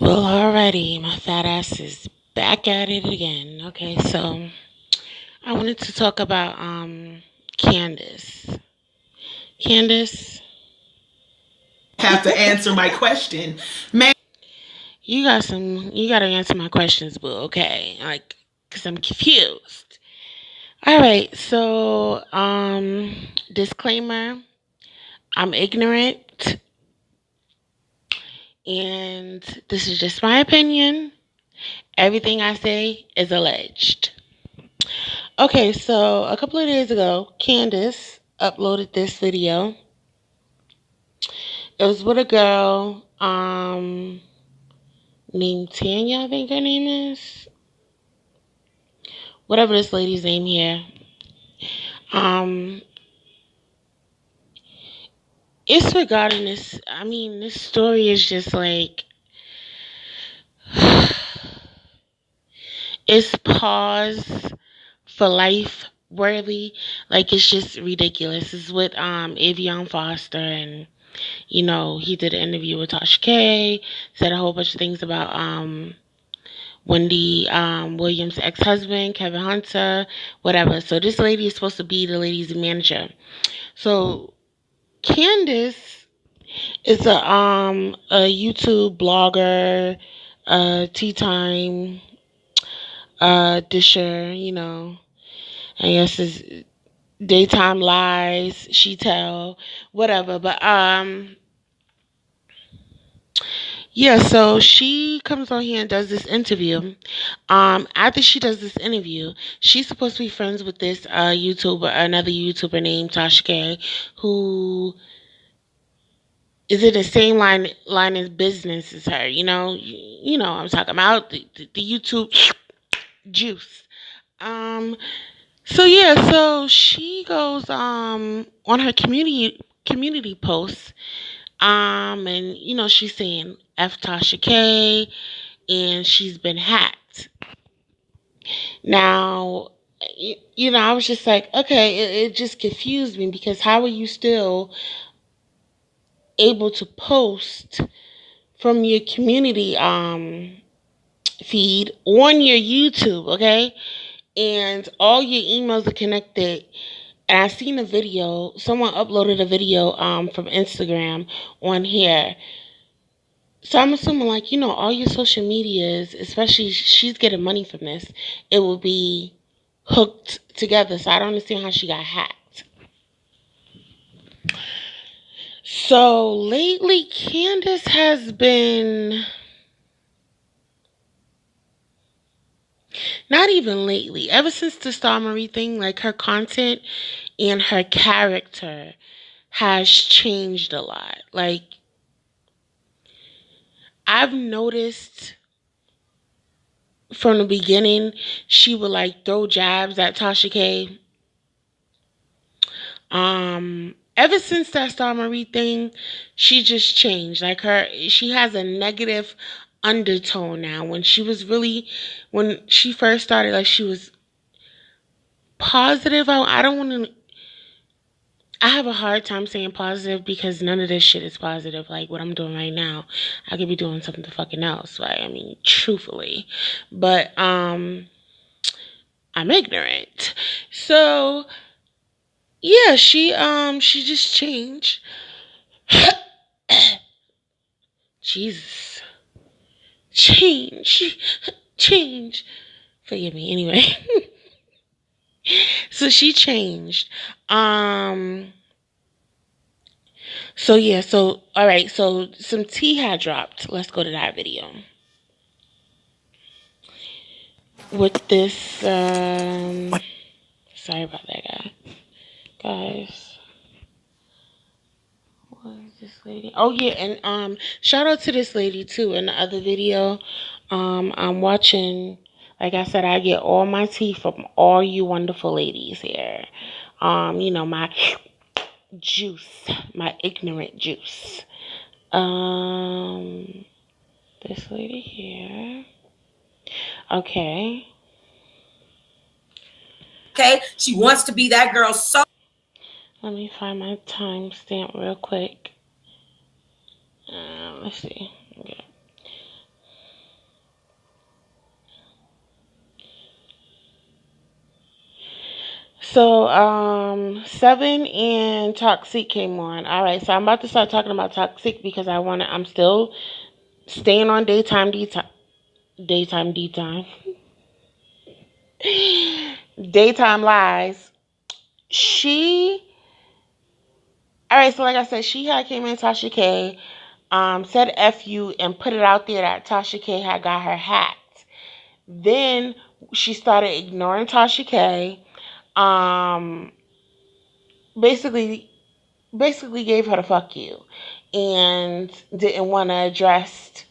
Well, alrighty, my fat ass is back at it again. Okay, so I wanted to talk about Candace. Candace, Have to answer my question. Man, you gotta answer my questions, boo. Okay, like, cause I'm confused. All right, so disclaimer: I'm ignorant, and this is just my opinion. Everything I say is alleged. Okay, so a couple of days ago, Candace uploaded this video. It was with a girl named Tanya, I think her name is. Whatever this lady's name here. Um, it's regarding this. I mean, this story is just like it's pause for life worthy. Like it's just ridiculous. It's with Avion Foster, and he did an interview with Tasha K, said a whole bunch of things about Wendy Williams' ex-husband, Kevin Hunter, whatever. So this lady is supposed to be the lady's manager. So Candace is a YouTube blogger, tea time disher, I guess is daytime lies she tell, whatever. But yeah, so she comes on here and does this interview. After she does this interview, she's supposed to be friends with this another YouTuber named Tasha K, who is in the same line of business as her. You know what I'm talking about the YouTube juice. Um, so yeah, so she goes on her community posts, and she's saying F Tasha K, and she's been hacked. Now, I was just like, okay, it just confused me because how are you still able to post from your community feed on your YouTube, okay? And all your emails are connected. And I seen a video, someone uploaded a video from Instagram on here. So I'm assuming, like, all your social medias, especially she's getting money from this, it will be hooked together. So I don't understand how she got hacked. So lately, Candace has been, not even lately, ever since the Star Marie thing, like her content and her character has changed a lot. Like, I've noticed from the beginning, she would like throw jabs at Tasha K. Ever since that Star Marie thing, she just changed. Like she has a negative undertone now. When she first started, like she was positive. I don't want to. I have a hard time saying positive because none of this shit is positive. Like what I'm doing right now, I could be doing something fucking else. Right? I mean, truthfully, but I'm ignorant. So yeah, she just changed. Jesus. Change. Change. Forgive me anyway. So she changed. Um so yeah, so all right, so some tea had dropped. Let's go to that video. With this sorry about that guys. What is this lady? Oh yeah, and shout out to this lady too in the other video. I'm watching, like I said, I get all my tea from all you wonderful ladies here. My juice, my ignorant juice. Um this lady here. Okay. okay, she wants to be that girl so. Let me find my timestamp real quick. Let's see. Okay. So, Seven and Toxic came on. All right, so I'm about to start talking about Toxic because I'm still staying on daytime, daytime lies. She, all right, so like I said, she had came in Tasha K, said F you and put it out there that Tasha K had got her hacked. Then she started ignoring Tasha K. Um, basically gave her the fuck you and didn't want to address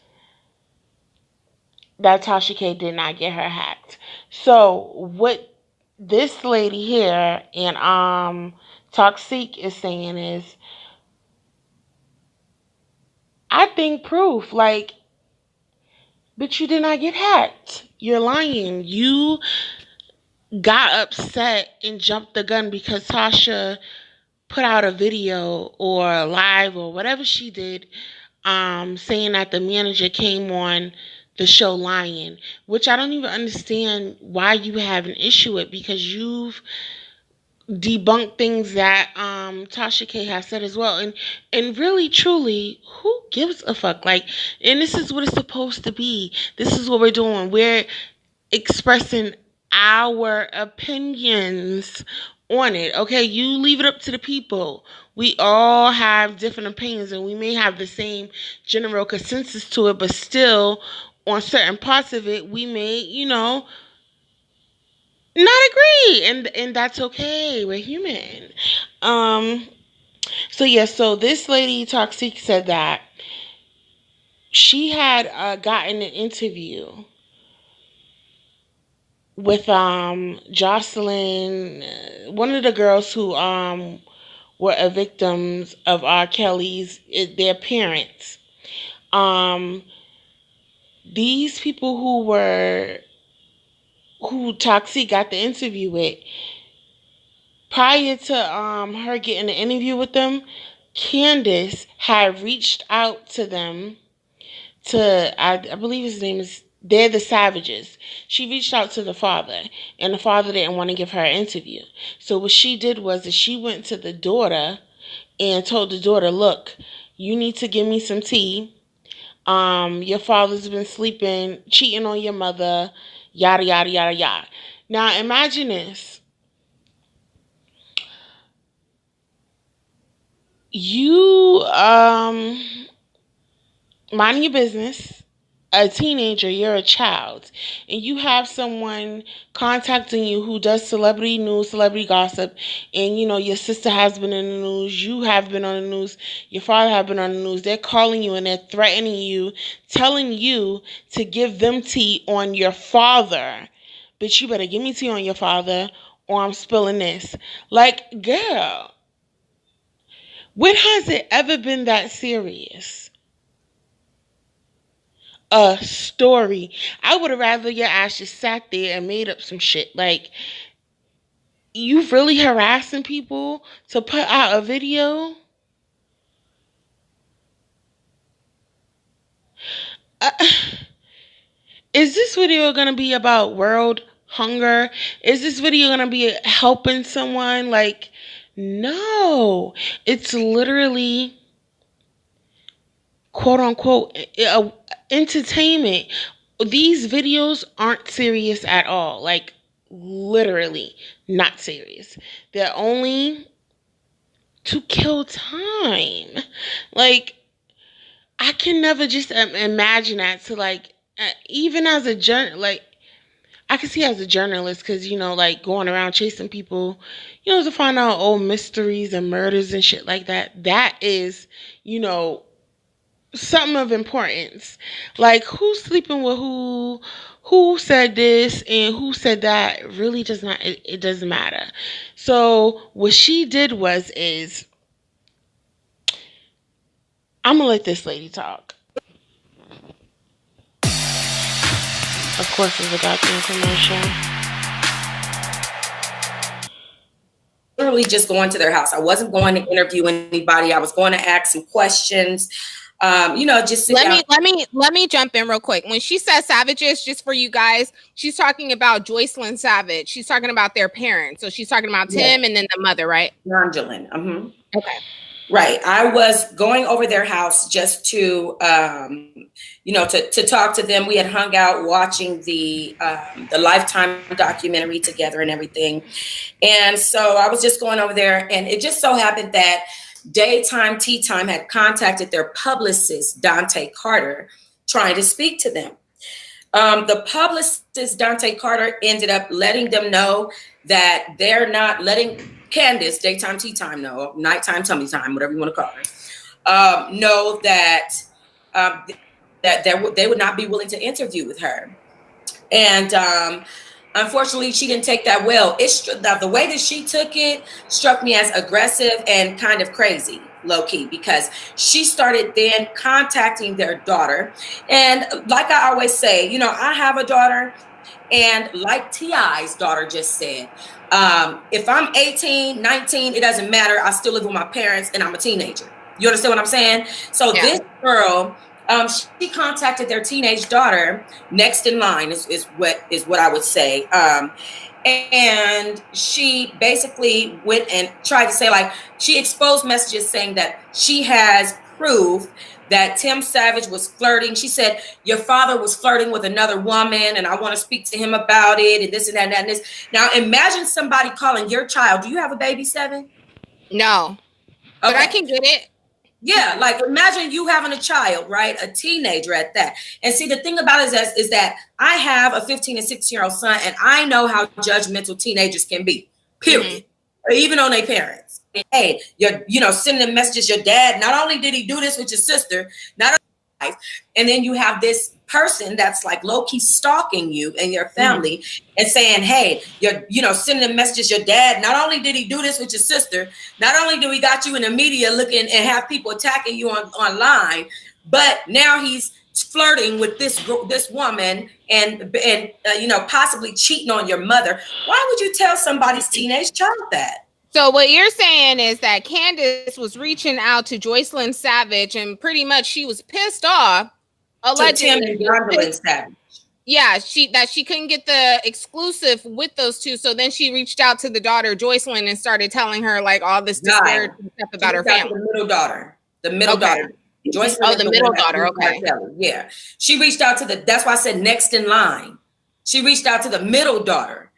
that Tasha K did not get her hacked. So what this lady here and Toxic is saying is, I think proof, like, but you did not get hacked. You're lying. You got upset and jumped the gun because Tasha put out a video or live or whatever she did, saying that the manager came on the show lying, which I don't even understand why you have an issue with, because you've debunked things that Tasha K has said as well, and really truly, who gives a fuck? Like, and this is what it's supposed to be. This is what we're doing. We're expressing our opinions on it. Okay, you leave it up to the people. We all have different opinions and we may have the same general consensus to it, but still on certain parts of it we may, not agree, and that's okay. We're human. So this lady Toxic said that she had gotten an interview with Jocelyn, one of the girls who were victims of R. Kelly's, their parents. Um, these people who Toxic got the interview with, prior to her getting the interview with them, Candace had reached out to them I believe his name is, they're the Savages. She reached out to the father, and the father didn't want to give her an interview. So what she did was that she went to the daughter and told the daughter, look, you need to give me some tea. Your father's been sleeping, cheating on your mother, yada, yada, yada, yada. Now imagine this. You, mind your business, a teenager, you're a child, and you have someone contacting you who does celebrity news, celebrity gossip, and your sister has been in the news, you have been on the news, your father have been on the news. They're calling you and they're threatening you, telling you to give them tea on your father. But you better give me tea on your father or I'm spilling this. Like, girl, when has it ever been that serious? A story. I would have rather your ass just sat there and made up some shit. Like, you really harassing people to put out a video? Uh, is this video gonna be about world hunger? Is this video gonna be helping someone? Like, no. It's literally, quote unquote, entertainment. These videos aren't serious at all. Like, literally not serious. They're only to kill time. Like, I can never just imagine that, to like, even as a like, I can see as a journalist, because like going around chasing people, to find out old mysteries and murders and shit like that. That is, something of importance. Like, who's sleeping with who said this and who said that, really does not, it doesn't matter. So what she did is, I'm gonna let this lady talk. Of course, it's a goddamn commercial. Literally just going to their house. I wasn't going to interview anybody. I was going to ask some questions. Just sit down. Let me jump in real quick. When she says savages, just for you guys, she's talking about Joycelyn Savage. She's talking about their parents. So she's talking about Tim and then the mother, right? Angela. Okay. Right. I was going over their house just to, to talk to them. We had hung out watching the Lifetime documentary together and everything. And so I was just going over there, and it just so happened that Daytime Tea Time had contacted their publicist, Dante Carter, trying to speak to them. The publicist, Dante Carter, ended up letting them know that they're not letting Candace, Daytime Tea Time, know, nighttime tummy time, whatever you want to call her, know that they would not be willing to interview with her. And unfortunately, she didn't take that well. The way that she took it struck me as aggressive and kind of crazy, low key, because she started then contacting their daughter. And like I always say, I have a daughter, and like T.I.'s daughter just said, if I'm 18, 19, it doesn't matter. I still live with my parents and I'm a teenager. You understand what I'm saying? So This girl, she contacted their teenage daughter, next in line is what I would say. And she basically went and tried to say, like, she exposed messages saying that she has proof that Tim Savage was flirting. She said, your father was flirting with another woman, and I want to speak to him about it, and this and that and that and this. Now, imagine somebody calling your child. Do you have a baby, Seven? No. But I can get it. Yeah, like imagine you having a child, right? A teenager at that. And see, the thing about it is that I have a 15 and 16-year-old son, and I know how judgmental teenagers can be, period. Or even on their parents. Hey, you're sending them messages, your dad, not only did he do this with your sister, not only, and then you have this person that's like low-key stalking you and your family and saying, hey, you're sending them messages, your dad, not only did he do this with your sister, not only do we got you in the media looking and have people attacking you online, but now he's flirting with this woman and possibly cheating on your mother. Why would you tell somebody's teenage child that? So what you're saying is that Candace was reaching out to Joycelyn Savage, and pretty much she was pissed off. Allegedly, yeah, she couldn't get the exclusive with those two, so then she reached out to the daughter Joycelyn and started telling her like all this disparaging stuff about her family. The middle daughter, Joycelyn. Oh, the middle daughter. Okay. Yeah, she reached out to that's why I said next in line. She reached out to the middle daughter,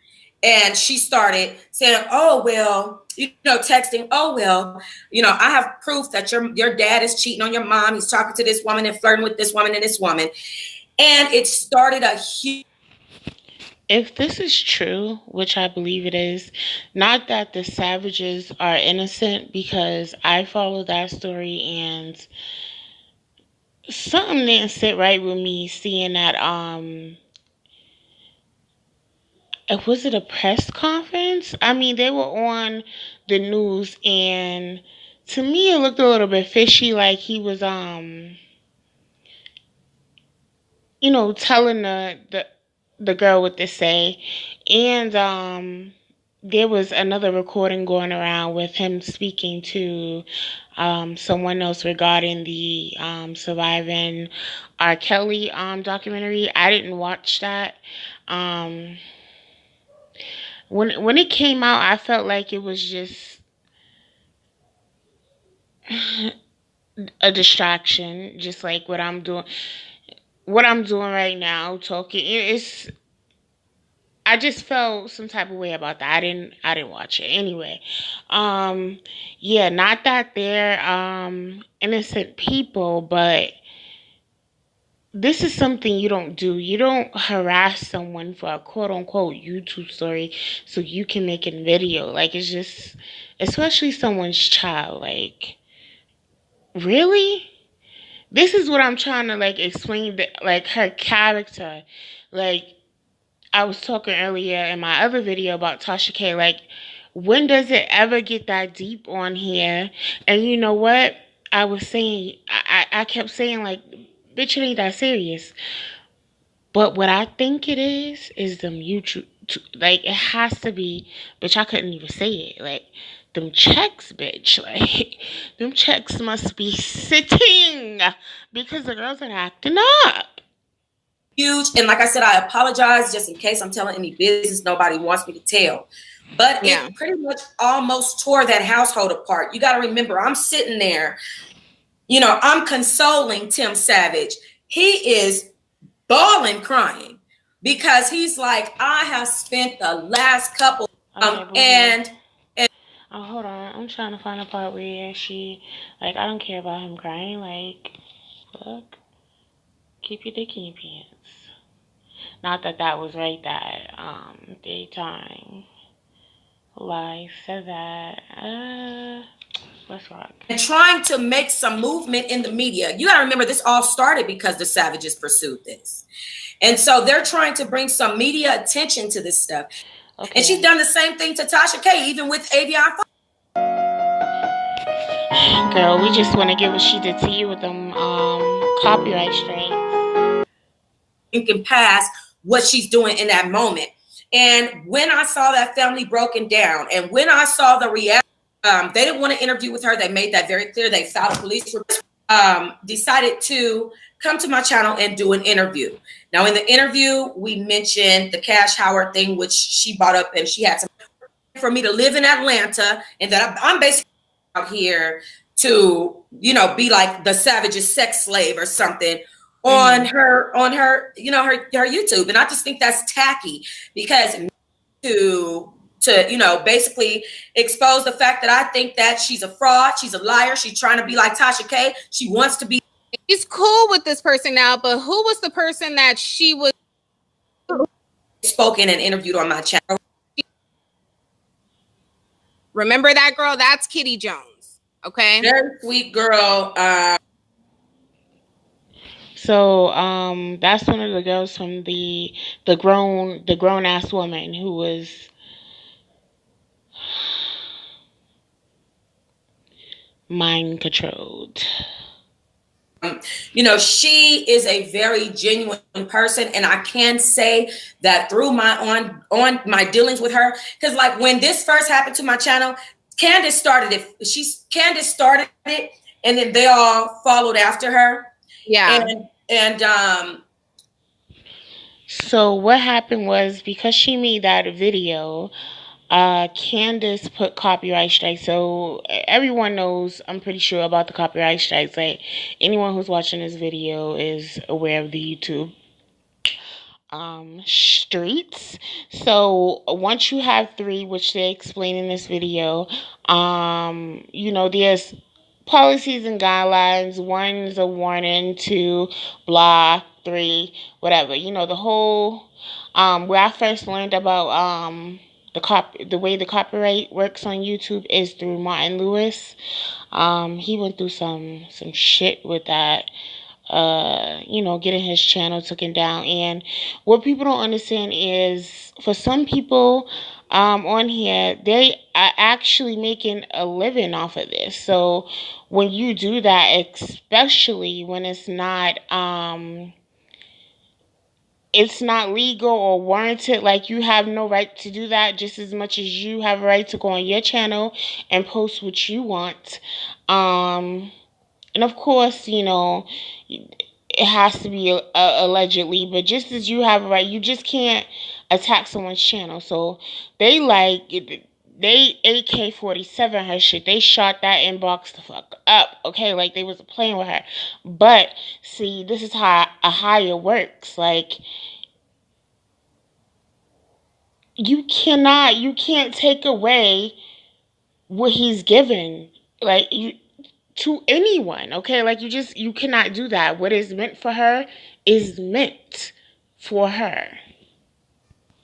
and she started saying, "Oh well." Texting, oh, well, I have proof that your dad is cheating on your mom. He's talking to this woman and flirting with this woman and this woman. And it started a huge... If this is true, which I believe it is, not that the Savages are innocent, because I followed that story and something didn't sit right with me seeing that, was it a press conference? I mean, they were on the news, and to me, it looked a little bit fishy. Like he was, telling the girl what to say, and there was another recording going around with him speaking to someone else regarding the Surviving R. Kelly documentary. I didn't watch that. When it came out, I felt like it was just a distraction, just like what I'm doing right now, talking. I just felt some type of way about that. I didn't watch it anyway. Not that they're innocent people, but this is something you don't do. You don't harass someone for a quote unquote YouTube story so you can make a video. Like, it's just, especially someone's child. Like, really? This is what I'm trying to like explain, that like her character. Like, I was talking earlier in my other video about Tasha K. Like, when does it ever get that deep on here? And you know what? I was saying, I kept saying, like, bitch, it ain't that serious. But what I think it is them YouTube, like, it has to be, bitch, I couldn't even say it. Like, them checks, bitch. Like, them checks must be sitting because the girls are acting up. Huge. And like I said, I apologize just in case I'm telling any business nobody wants me to tell. But it pretty much almost tore that household apart. You got to remember, I'm sitting there, you know, I'm consoling Tim Savage. He is bawling, crying, because he's like, I have spent the last couple and oh, hold on, I'm trying to find a part where she, like, I don't care about him crying. Like, look, keep your dick in your pants. Not that that was right that daytime. Lie said that. Let's rock. And trying to make some movement in the media. You gotta remember, this all started because the Savages pursued this. And so they're trying to bring some media attention to this stuff. Okay. And she's done the same thing to Tasha K, even with Avion. Girl, we just want to get what she did to you with them copyright strikes. You can pass what she's doing in that moment. And when I saw that family broken down, and when I saw the reaction, they didn't want to interview with her. They made that very clear. They filed a police report, decided to come to my channel and do an interview. Now, in the interview, we mentioned the Cash Howard thing, which she brought up, and she had some for me to live in Atlanta, and that I'm basically out here to, you know, be like the Savage's sex slave or something on her, you know, her YouTube. And I just think that's tacky, because to you know, basically expose the fact that I think that she's a fraud, she's a liar, she's trying to be like Tasha K. She wants to be. He's cool with this person now, but who was the person that she was spoken and interviewed on my channel? Remember that girl? That's Kitty Jones. Okay. Very sweet girl. So that's one of the girls from the grown ass woman who was mind controlled. You know, she is a very genuine person, and I can say that through my on my dealings with her, because like when this first happened to my channel, Candace started it. Candace started it, and then they all followed after her. Yeah. And so what happened was, because she made that video, Candace put copyright strikes. So everyone knows, I'm pretty sure, about the copyright strikes. Like, anyone who's watching this video is aware of the YouTube streets. So once you have 3, which they explain in this video, you know, there's policies and guidelines. 1 is a warning, 2, blah, 3, whatever. You know, the whole where I first learned about the way the copyright works on YouTube is through Martin Lewis. He went through some shit with that, you know, getting his channel taken down. And what people don't understand is, for some people on here, they are actually making a living off of this. So when you do that, especially when it's not legal or warranted, like, you have no right to do that, just as much as you have a right to go on your channel and post what you want. And of course, you know, it has to be allegedly, but just as you have a right, you just can't attack someone's channel. So they AK-47 her shit. They shot that inbox the fuck up, okay? Like, they was playing with her. But see, this is how a hire works. Like, you can't take away what he's given, like, to anyone, okay? Like, you cannot do that. What is meant for her is meant for her.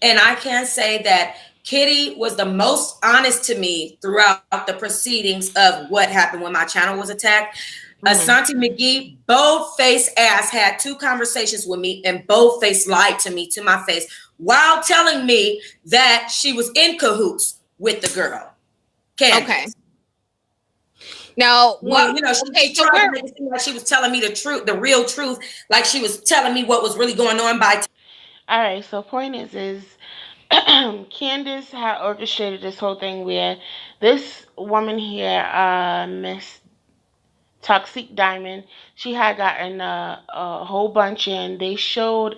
And I can say that Kitty was the most honest to me throughout the proceedings of what happened when my channel was attacked. Asante McGee, bold-faced ass, had 2 conversations with me, and bold-faced lied to me to my face while telling me that she was in cahoots with the girl. Candace. Okay. Now, well, you know, she tried to make it seem like she was telling me the truth, the real truth, like she was telling me what was really going on. All right, so point is Candace had orchestrated this whole thing where this woman here, Miss Toxic Diamond, she had gotten a whole bunch in. They showed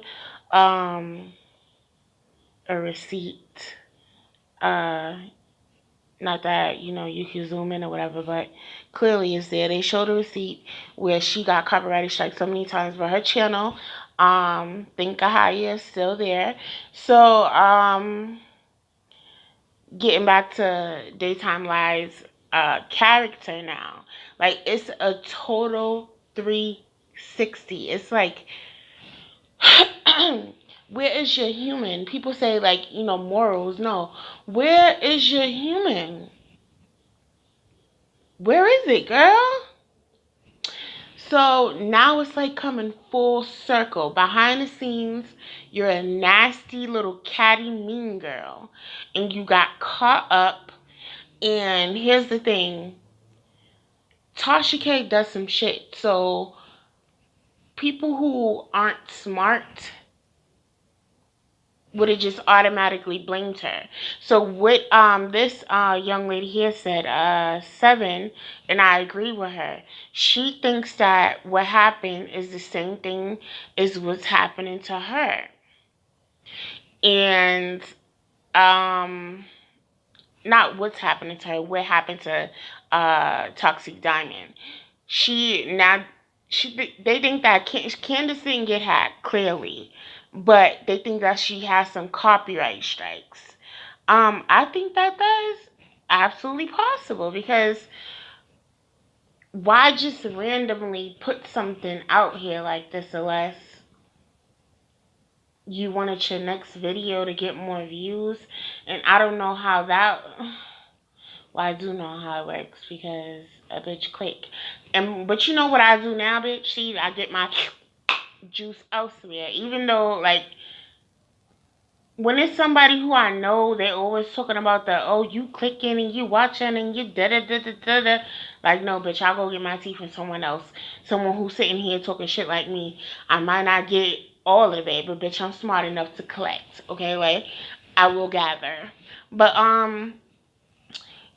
um, a receipt. Uh, Not that you can zoom in or whatever, but clearly it's there. They showed a receipt where she got copyrighted strike so many times, but her channel, Think Ahaya, is still there. So getting back to Daytime Lies character now, like it's a total 360. It's like where is your human? People say like morals. No, where is your human? Where is it, girl? So now it's like coming full circle. Behind the scenes, you're a nasty little catty mean girl. And you got caught up. And here's the thing. Tasha K does some shit. So people who aren't smart would have just automatically blamed her. So what this young lady here said, Seven, and I agree with her. She thinks that what happened is the same thing as what's happening to her. And not what's happening to her, what happened to Toxic Diamond. She now they think that Candace didn't get hacked clearly, but they think that she has some copyright strikes. I think that that is absolutely possible because why just randomly put something out here like this unless you wanted your next video to get more views? And I don't know how that. Well, I do know how it works because a bitch click. But you know what I do now, bitch? See, I get my juice elsewhere. Even though, like, when it's somebody who I know, they're always talking about you clicking and you watching and you da da da da da da. Like, no, bitch, I'll go get my tea from someone else. Someone who's sitting here talking shit like me. I might not get all of it, but bitch, I'm smart enough to collect. Okay, like, I will gather. But,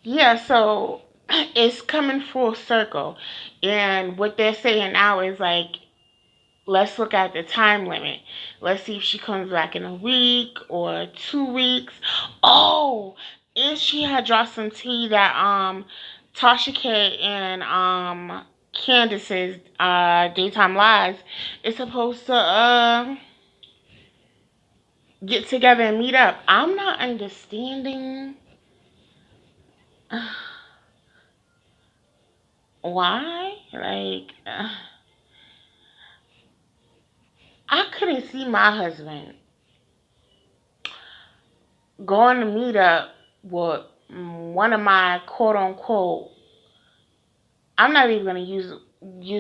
yeah, so it's coming full circle. And what they're saying now is like, let's look at the time limit. Let's see if she comes back in a week or 2 weeks. Oh, and she had dropped some tea that Tasha K and Candace's Daytime Lives is supposed to get together and meet up. I'm not understanding why. Like I couldn't see my husband going to meet up with one of my quote unquote, I'm not even gonna use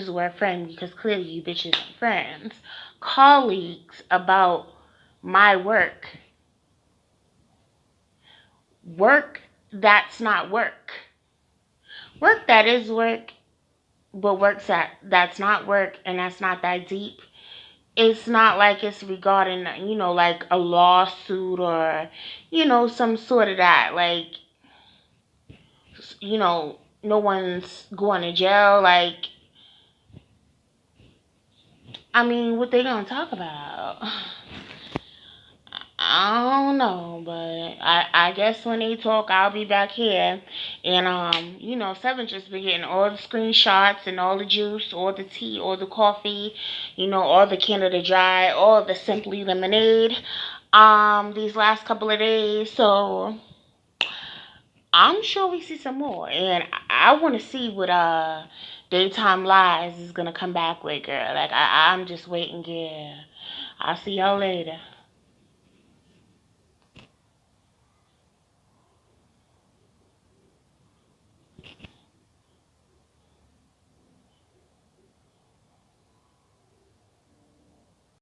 the word friend because clearly you bitches are friends, colleagues about my work. Work that's not work. Work that is work, but that's not work and that's not that deep. It's not like it's regarding, like a lawsuit or, some sort of that. Like, no one's going to jail. Like, I mean, what they gonna talk about? I don't know, but I guess when they talk, I'll be back here. And Seven just been getting all the screenshots and all the juice, all the tea, all the coffee, all the Canada Dry, all the Simply Lemonade. These last couple of days, so I'm sure we see some more, and I want to see what Daytime Lies is gonna come back with, girl. Like I'm just waiting. Yeah, I'll see y'all later.